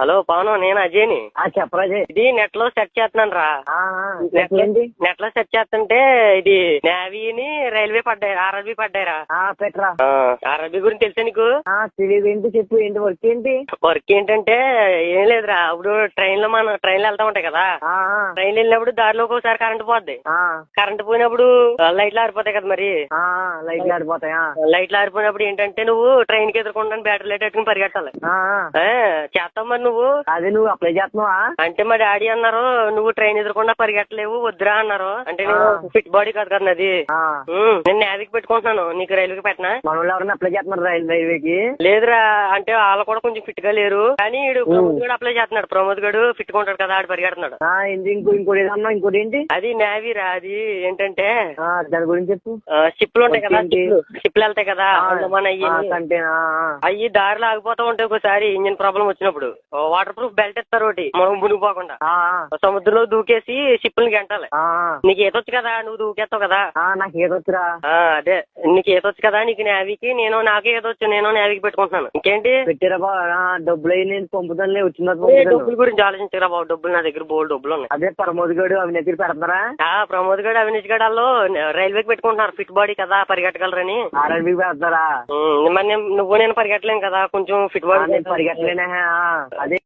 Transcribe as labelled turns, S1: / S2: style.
S1: Hello Pawan, నేను అజయ్ని.
S2: చెప్పరా అజయ్.
S1: ఇది నెట్ లో సెర్చ్ చేస్తున్నాను రా. నెట్ లో సెర్చ్ చేస్తుంటే ఇది నేవీని రైల్వే పడ్డాయి, ఆర్ఆర్బీ పడ్డాయిరా.
S2: పెట్టరా.
S1: ఆర్ఆర్బీ గురించి తెలుసా నీకు?
S2: తెలియదు. ఏంటి చెప్పు, ఏంటి వర్క్ ఏంటి?
S1: వర్క్ ఏంటంటే ఏం లేదురా, ఇప్పుడు మనం ట్రైన్లు వెళ్తా ఉంటాయి కదా. ట్రైన్లు వెళ్ళినప్పుడు దారిలో ఒకసారి కరెంట్ పోద్ది. కరెంట్ పోయినప్పుడు లైట్లు ఆరిపోతాయి కదా. మరి
S2: లైట్లు ఆడిపోతాయి.
S1: లైట్లు ఆరిపోయినప్పుడు ఏంటంటే నువ్వు ట్రైన్ కి ఎదుర్కొంటాను బ్యాటరీ లైట్ పెట్టుకుని పరిగెట్టాలి. చేస్తావు మరి నువ్వు.
S2: అదే నువ్వు అప్లై చేస్తున్నావా?
S1: అంటే మా డాడీ అన్నారు నువ్వు ట్రైన్ ఎదుర్కొండా పరిగెట్టలేవు, వద్దురా అన్నారు. అంటే నేను ఫిట్ బాడీ కాదు కదా అది. నేను నేవీకి పెట్టుకుంటున్నాను, నీకు రైల్వేకి పెట్టనా?
S2: మన వాళ్ళు ఎవరైనా అప్లై చేస్తున్నారు రైల్వేకి?
S1: లేదురా, అంటే వాళ్ళు కూడా కొంచెం ఫిట్ గా లేరు. కానీ ప్రమోద్ గడు అప్లై చేస్తున్నాడు. ప్రమోద్ గడు ఫిట్ గా ఉంటాడు కదా, ఆడు పరిగెడుతున్నాడు.
S2: ఇంకోటి ఏదన్నా, ఇంకోటి ఏంటి?
S1: అది నేవీరా. అది ఏంటంటే
S2: దాని గురించి చెప్పు.
S1: షిప్లు ఉంటాయి కదా, షిప్లు వెళ్తాయి కదా, మన అయ్యి దారిలో ఆగిపోతా ఉంటాయి. ఒకసారి ఇంజిన్ ప్రాబ్లం వచ్చినప్పుడు వాటర్ ప్రూఫ్ బెల్ట్ ఇస్తారు ఒకటి, మనం మునిగిపోకుండా. సముద్రంలో దూకేసి షిప్ని గంటాలి. నీకు ఈతొచ్చు కదా, నువ్వు దూకేస్తావు కదా.
S2: నాకు ఈతొచ్చురా.
S1: అదే నీకు ఈతొచ్చు కదా, నీకు నేవీకి. నాకు ఈతొచ్చు, నేను నేవీకి పెట్టుకుంటున్నాను. ఇంకేంటి
S2: పెట్టారా బాబు? డబ్బులు అయి నేను పంపుతాను, వచ్చిన
S1: డబ్బుల గురించి ఆలోచించరా బాబు. డబ్బులు నా దగ్గర బోల్డ్ డబ్బులు ఉన్నాయి.
S2: అదే ప్రమోద్ గడు అవినీతి పెడతారా?
S1: ప్రమోద్ గడు అవినీతి గడు వాళ్ళు రైల్వేకి పెట్టుకుంటున్నారు. ఫిట్ బాడీ కదా, పరిగెట్టగలరని.
S2: ఆర్ఆర్బీ పెడతారా?
S1: మరి నువ్వు నేను పరిగెట్టలేం కదా, కొంచెం ఫిట్ బాడీ
S2: పరిగెట్టలేనా? అదే